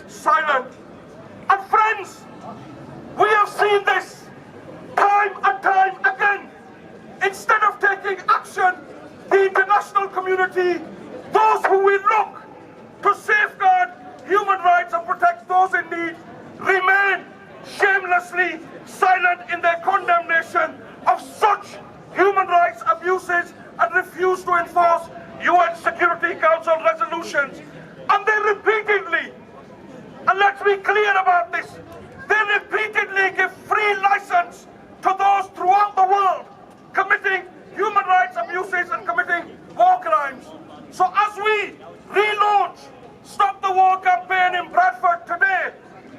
silent. And friends, we have seen this time and time again. Instead of taking action, the international community, those who we look to safeguard human rights and protect those in need, remain shamelessly silent in their condemnation of such human rights abuses and refuse to enforce UN Security Council resolutions. And they repeatedly, and let's be clear about this, they repeatedly give free license to those throughout the world committing human rights abuses and committing war crimes. So as we relaunch Stop the War campaign in Bradford today,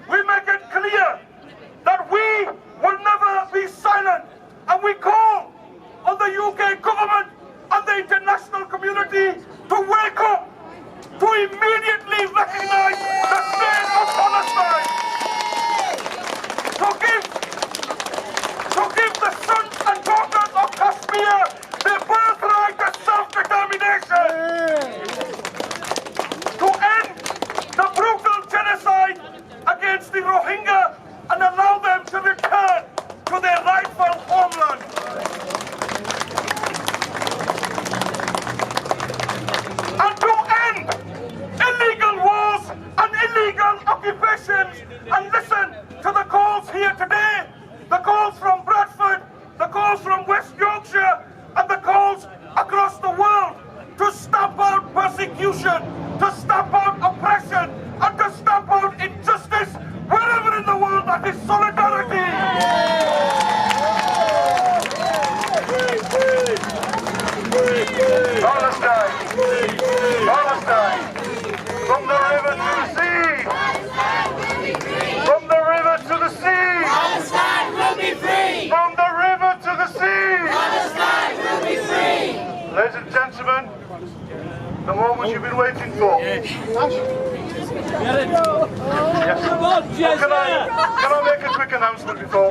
we make it clear that we will never be silent, and we call on the UK government and the international community to wake up, to immediately recognize the state of Palestine, to give the sons and daughters of Kashmir their birthright to self-determination, to end the brutal genocide against the Rohingya and allow them to return to their rightful homeland. And to end illegal wars and illegal occupations, and listen to the calls here today, the calls from Bradford, the calls from West Yorkshire, and the calls across the world to stamp out persecution, to stamp out oppression, and to stamp out injustice wherever in the world that is solidarity. Palestine, Palestine, from the river to the sea, from the river to the sea, Palestine will be free! from the river to the sea. Palestine will be free! Ladies and gentlemen, the moment you've been waiting for. Yes. Can I make a quick announcement before?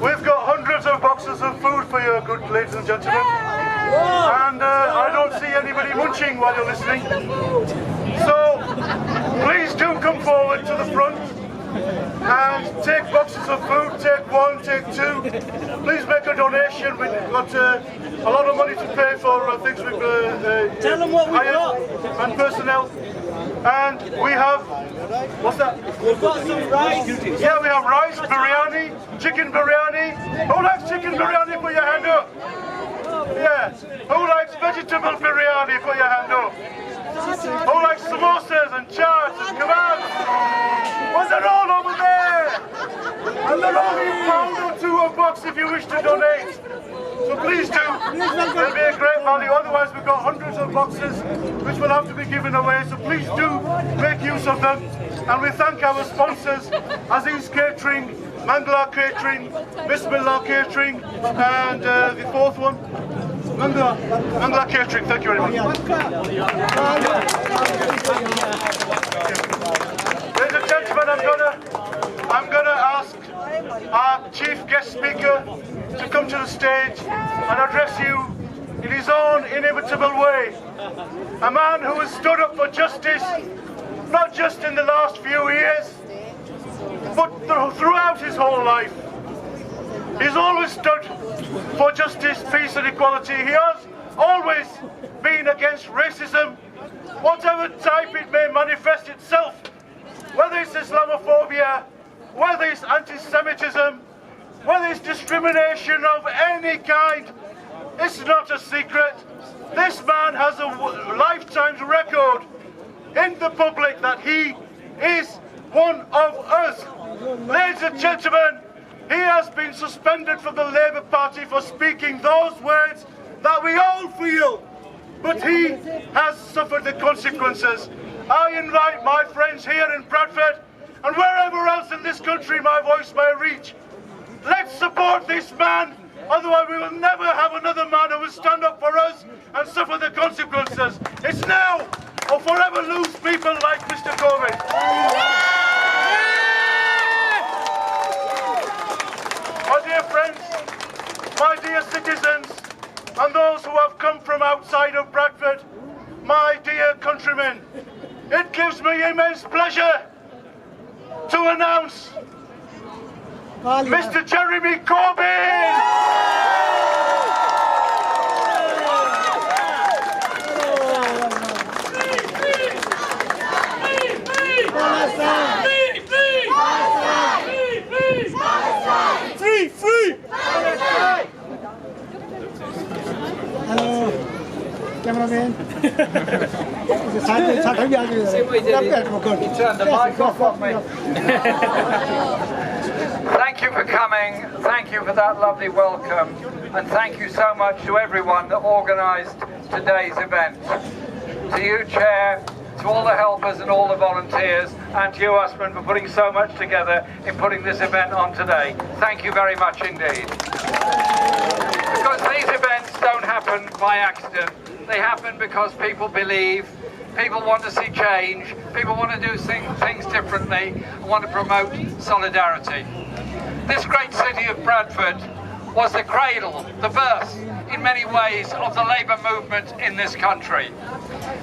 We've got hundreds of boxes of food for you, good ladies and gentlemen. And I don't see anybody munching while you're listening. So please do come forward to the front and take boxes of food, take one, take two. Please make a donation. We've got a lot of money to pay for things we've Tell them what we've got. And personnel. And we have, what's that? We've got some rice. Yeah, we have rice, biryani, chicken biryani. Who likes chicken biryani? Put your hand up. Yeah. Who likes vegetable biryani? Put your hand up. Who likes samosas and chaats and kebabs? Well, they're all over there. And they're only £1 or £2 a box if you wish to donate. So please do. There'll be a great value. Otherwise, we've got hundreds of boxes which will have to be given away. So please do make use of them. And we thank our sponsors, Aziz Catering, Mangla Catering, Bismillah Catering, and the fourth one, Mangla Catering. Thank you very much. Ladies and gentlemen, I'm gonna ask our chief guest speaker to come to the stage and address you in his own inimitable way. A man who has stood up for justice, not just in the last few years, but throughout his whole life. He's always stood for justice, peace and equality. He has always been against racism, whatever type it may manifest itself, whether it's Islamophobia, whether it's anti-Semitism, whether it's discrimination of any kind. It's not a secret. This man has a lifetime's record in the public that he is one of us. Ladies and gentlemen, he has been suspended from the Labour Party for speaking those words that we all feel, but he has suffered the consequences. I invite my friends here in Bradford and wherever else in this country my voice may reach. Let's support this man, otherwise we will never have another man who will stand up for us and suffer the consequences. It's now or forever lose people like Mr. Corbyn. My dear friends, my dear citizens, and those who have come from outside of Bradford, my dear countrymen, it gives me immense pleasure to announce Mr. Jeremy Corbyn! Free! Hello, cameraman. He turned the mic off on me. Thank you for coming, thank you for that lovely welcome, and thank you so much to everyone that organised today's event. To you, Chair, to all the helpers and all the volunteers, and to you, Usman, for putting so much together in putting this event on today. Thank you very much indeed. Because these events don't happen by accident. They happen because people believe, people want to see change, people want to do things differently, and want to promote solidarity. This great city of Bradford was the cradle, the birth, in many ways, of the Labour movement in this country.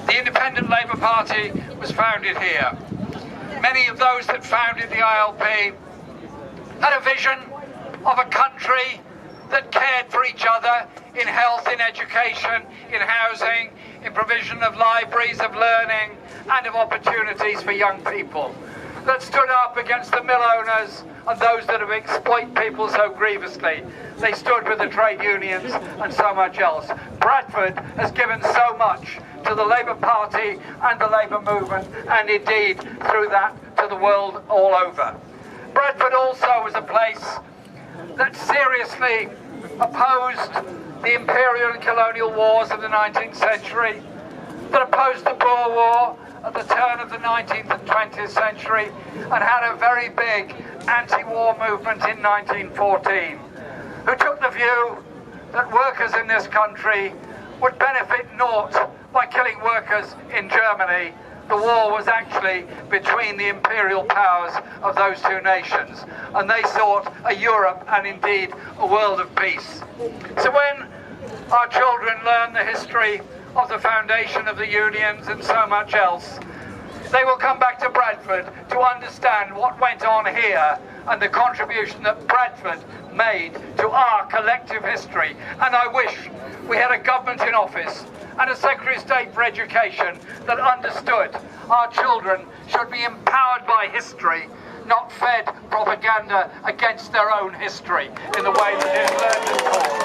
The Independent Labour Party was founded here. Many of those that founded the ILP had a vision of a country that cared for each other in health, in education, in housing, in provision of libraries, of learning, and of opportunities for young people, that stood up against the mill owners and those that have exploited people so grievously. They stood with the trade unions and so much else. Bradford has given so much to the Labour Party and the Labour movement, and indeed through that to the world all over. Bradford also was a place that seriously opposed the imperial and colonial wars of the 19th century, that opposed the Boer War at the turn of the 19th and 20th century, and had a very big anti-war movement in 1914, who took the view that workers in this country would benefit naught by killing workers in Germany. The war was actually between the imperial powers of those two nations, and they sought a Europe and indeed a world of peace. So when our children learn the history of the foundation of the unions and so much else, they will come back to Bradford to understand what went on here and the contribution that Bradford made to our collective history. And I wish we had a government in office and a Secretary of State for Education that understood our children should be empowered by history, not fed propaganda against their own history in the way that it is learned at school.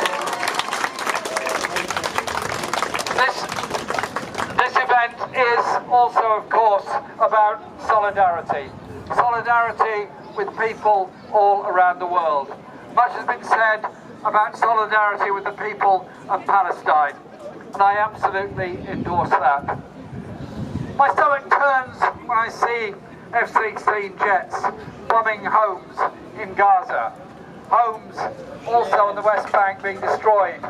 This event is also, of course, about solidarity. Solidarity with people all around the world. Much has been said about solidarity with the people of Palestine, and I absolutely endorse that. My stomach turns when I see F-16 jets bombing homes in Gaza, homes also on the West Bank being destroyed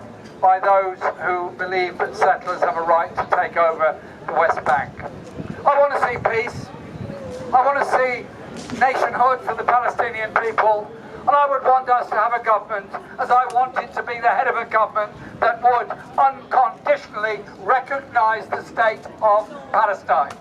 by those who believe that settlers have a right to take over the West Bank. I want to see peace. I want to see nationhood for the Palestinian people, and I would want us to have a government, as I wanted to be the head of a government, that would unconditionally recognise the state of Palestine.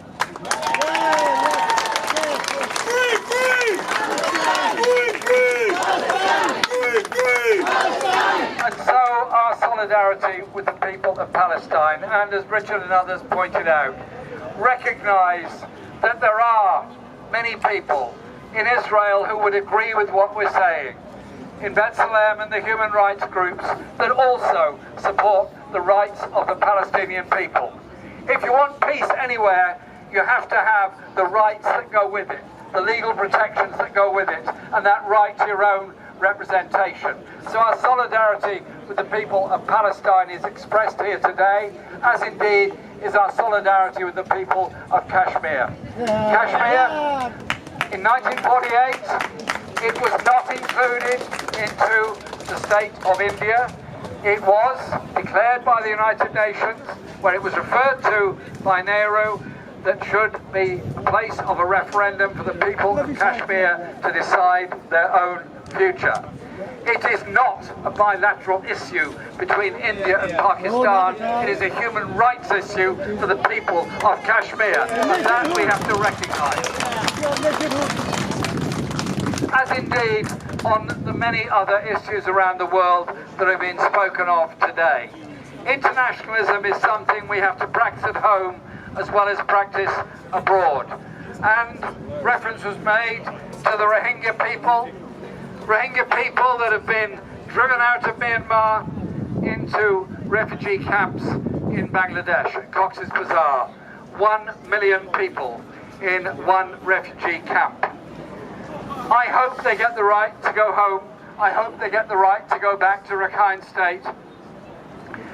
And so our solidarity with the people of Palestine, and as Richard and others pointed out, recognise that there are many people in Israel who would agree with what we're saying, in Bethlehem and the human rights groups that also support the rights of the Palestinian people. If you want peace anywhere, you have to have the rights that go with it, the legal protections that go with it, and that right to your own representation. So our solidarity with the people of Palestine is expressed here today, as indeed is our solidarity with the people of Kashmir. Kashmir, in 1948, it was not included into the state of India. It was declared by the United Nations, where it was referred to by Nehru, that should be a place of a referendum for the people of Kashmir to decide their own future. It is not a bilateral issue between India and Pakistan. It is a human rights issue for the people of Kashmir, and that we have to recognise. as indeed on the many other issues around the world that have been spoken of today. Internationalism is something we have to practice at home as well as practice abroad. And reference was made to the Rohingya people that have been driven out of Myanmar into refugee camps in Bangladesh, at Cox's Bazar. 1 million people in one refugee camp. I hope they get the right to go home. I hope they get the right to go back to Rakhine State.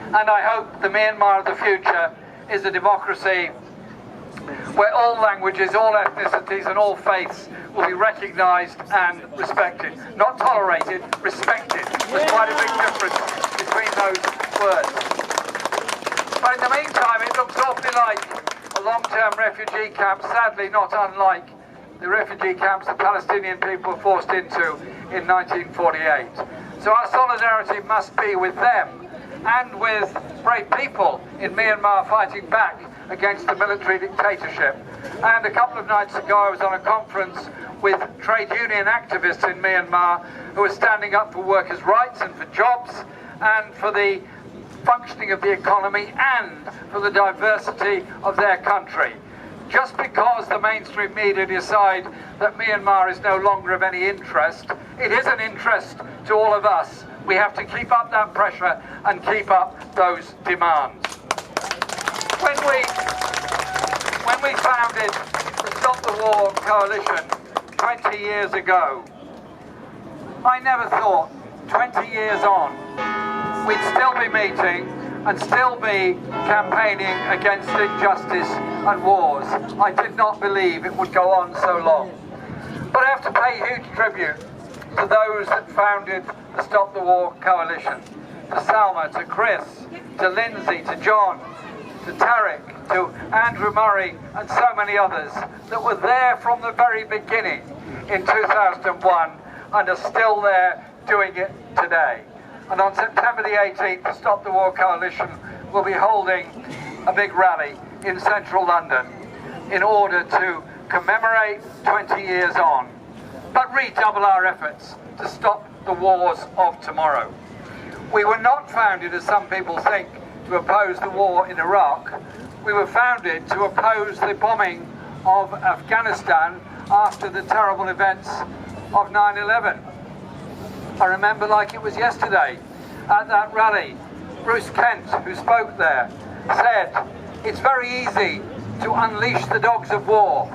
And I hope the Myanmar of the future is a democracy where all languages, all ethnicities and all faiths will be recognised and respected. Not tolerated, respected. There's quite a big difference between those words. But in the meantime, it looks awfully like a long-term refugee camp, sadly not unlike the refugee camps the Palestinian people were forced into in 1948. So our solidarity must be with them and with brave people in Myanmar fighting back against the military dictatorship. And a couple of nights ago I was on a conference with trade union activists in Myanmar who are standing up for workers' rights and for jobs and for the functioning of the economy and for the diversity of their country. Just because the mainstream media decide that Myanmar is no longer of any interest, it is an interest to all of us. We have to keep up that pressure and keep up those demands. When we founded the Stop the War Coalition 20 years ago, I never thought 20 years on we'd still be meeting and still be campaigning against injustice and wars. I did not believe it would go on so long. But I have to pay huge tribute to those that founded the Stop the War Coalition. To Salma, to Chris, to Lindsay, to John, to Tarek, to Andrew Murray and so many others that were there from the very beginning in 2001 and are still there doing it today. And on September the 18th, the Stop the War Coalition will be holding a big rally in central London in order to commemorate 20 years on, but redouble our efforts to stop the wars of tomorrow. We were not founded, as some people think, to oppose the war in Iraq. We were founded to oppose the bombing of Afghanistan after the terrible events of 9/11. I remember like it was yesterday at that rally, Bruce Kent, who spoke there, said, "It's very easy to unleash the dogs of war.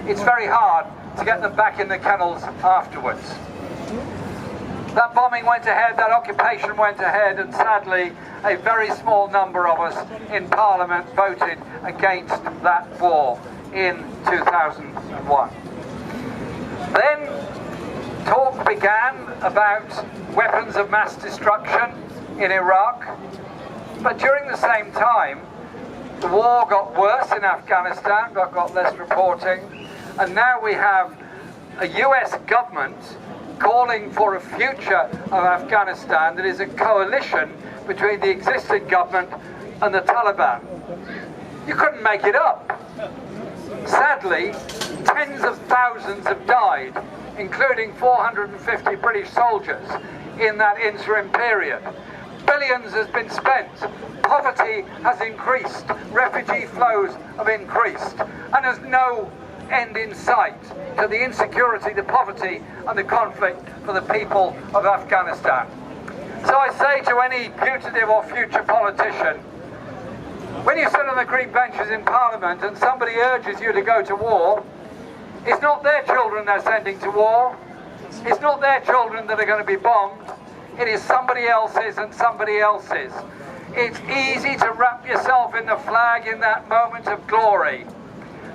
It's very hard to get them back in the kennels afterwards." That bombing went ahead, that occupation went ahead, and sadly a very small number of us in Parliament voted against that war in 2001. Then talk began about weapons of mass destruction in Iraq, but during the same time the war got worse in Afghanistan, but got less reporting, and now we have a US government calling for a future of Afghanistan that is a coalition between the existing government and the Taliban. You couldn't make it up. Sadly, tens of thousands have died, including 450 British soldiers in that interim period. Billions has been spent. Poverty has increased. Refugee flows have increased. And there's no end in sight to the insecurity, the poverty and the conflict for the people of Afghanistan. So I say to any putative or future politician, when you sit on the green benches in Parliament and somebody urges you to go to war, it's not their children they're sending to war. It's not their children that are going to be bombed. It is somebody else's and somebody else's. It's easy to wrap yourself in the flag in that moment of glory.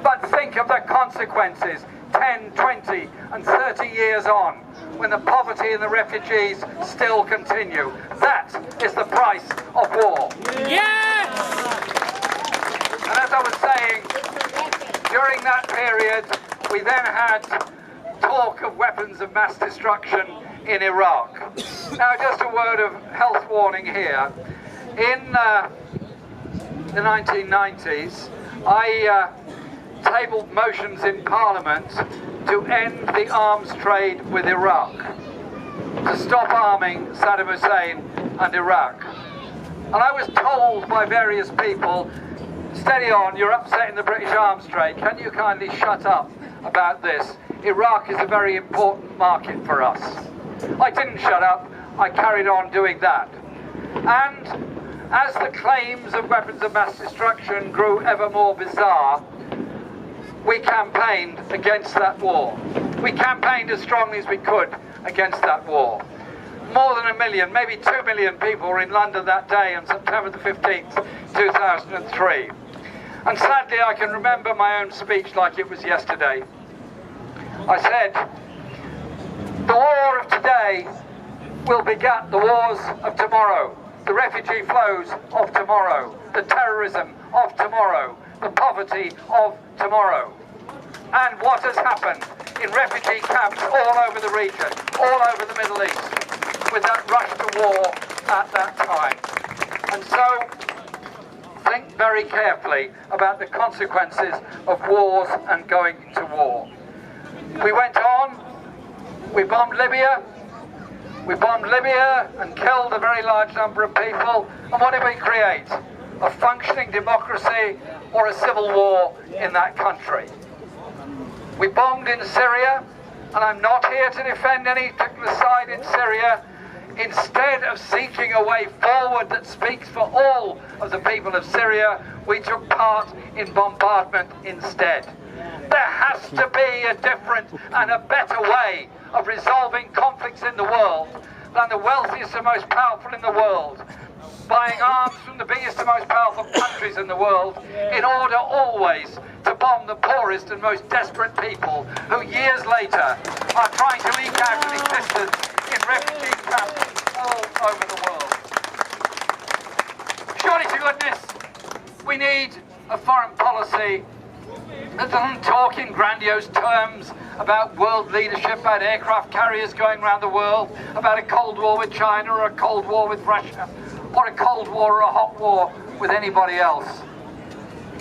But think of the consequences 10, 20 and 30 years on, when the poverty and the refugees still continue. That is the price of war. Yes! And as I was saying, during that period, we then had talk of weapons of mass destruction in Iraq. Now, just a word of health warning here. In the 1990s, I tabled motions in Parliament to end the arms trade with Iraq, to stop arming Saddam Hussein and Iraq. And I was told by various people, steady on, you're upsetting the British arms trade, can you kindly shut up about this? Iraq is a very important market for us. I didn't shut up, I carried on doing that. And as the claims of weapons of mass destruction grew ever more bizarre, we campaigned against that war. We campaigned as strongly as we could against that war. More than 1 million, maybe 2 million people were in London that day on September the 15th, 2003. And sadly, I can remember my own speech like it was yesterday. I said, the war of today will beget the wars of tomorrow, the refugee flows of tomorrow, the terrorism of tomorrow, the poverty of tomorrow. And what has happened in refugee camps all over the region, all over the Middle East, with that rush to war at that time. And so, think very carefully about the consequences of wars and going to war. We went on, we bombed Libya and killed a very large number of people, and what did we create? A functioning democracy or a civil war in that country. We bombed in Syria, and I'm not here to defend any particular side in Syria. Instead of seeking a way forward that speaks for all of the people of Syria, we took part in bombardment instead. There has to be a different and a better way of resolving conflicts in the world than the wealthiest and most powerful in the world buying arms from the biggest and most powerful countries in the world in order always to bomb the poorest and most desperate people who years later are trying to eke out an existence in refugee camps all over the world. Surely to goodness, we need a foreign policy that doesn't talk in grandiose terms about world leadership, about aircraft carriers going around the world, about a Cold War with China or a Cold War with Russia, or a Cold War or a hot war with anybody else.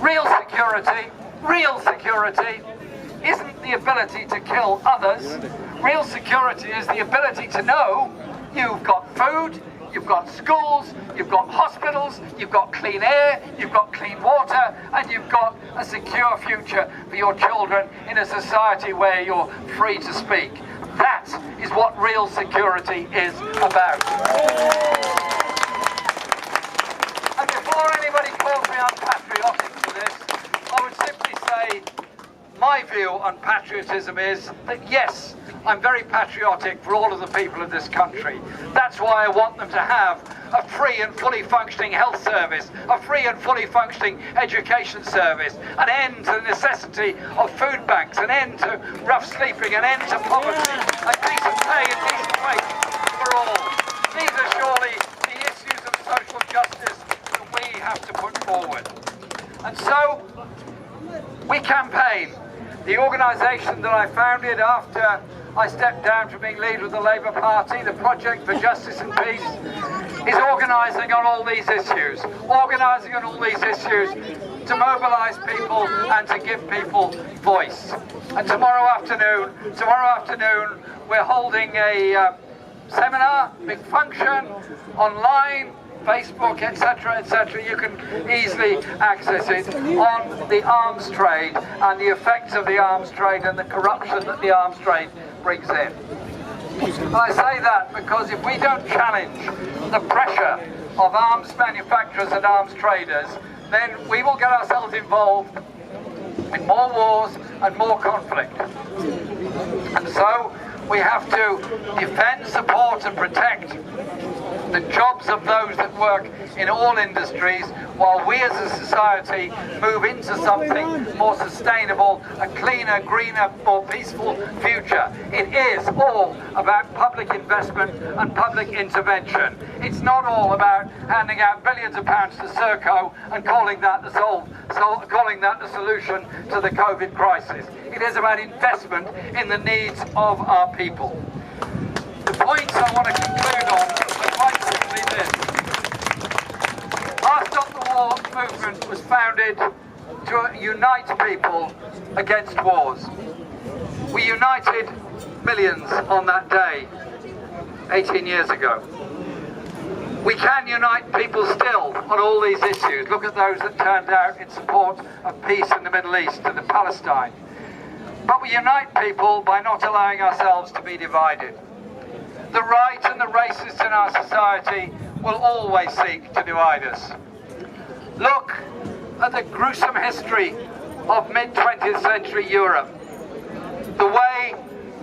Real security isn't the ability to kill others. Real security is the ability to know you've got food, you've got schools, you've got hospitals, you've got clean air, you've got clean water, and you've got a secure future for your children in a society where you're free to speak. That is what real security is about. And before anybody calls me unpatriotic for this, I would simply say my view on patriotism is that yes, I'm very patriotic for all of the people of this country. That's why I want them to have a free and fully functioning health service, a free and fully functioning education service, an end to the necessity of food banks, an end to rough sleeping, an end to poverty, a decent pay and decent wage for all. These are surely the issues of social justice that we have to put forward. And so, we campaign. The organisation that I founded after I stepped down from being leader of the Labour Party, the Project for Justice and Peace, is organising on all these issues. Organising on all these issues to mobilise people and to give people voice. And tomorrow afternoon, we're holding a seminar, big function, online, Facebook, etc., etc. You can easily access it on the arms trade and the effects of the arms trade and the corruption that the arms trade brings in. And I say that because if we don't challenge the pressure of arms manufacturers and arms traders, then we will get ourselves involved in more wars and more conflict. And so we have to defend, support and protect the jobs of those that work in all industries, while we as a society move into something more sustainable, a cleaner, greener, more peaceful future. It is all about public investment and public intervention. It's not all about handing out billions of pounds to Serco and calling that the solution to the COVID crisis. It is about investment in the needs of our people. The points I want to conclude on are quite simply this. Our Stop the War movement was founded to unite people against wars. We united millions on that day 18 years ago. We can unite people still on all these issues. Look at those that turned out in support of peace in the Middle East and in Palestine. But we unite people by not allowing ourselves to be divided. The right and the racists in our society will always seek to divide us. Look at the gruesome history of mid-20th century Europe. The way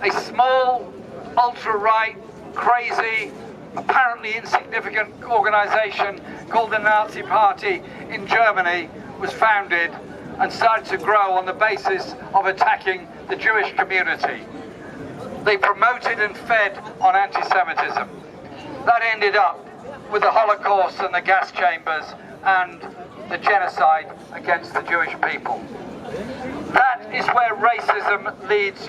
a small, ultra-right, crazy, apparently insignificant organisation called the Nazi Party in Germany was founded and started to grow on the basis of attacking the Jewish community. They promoted and fed on anti-Semitism. That ended up with the Holocaust and the gas chambers and the genocide against the Jewish people. That is where racism leads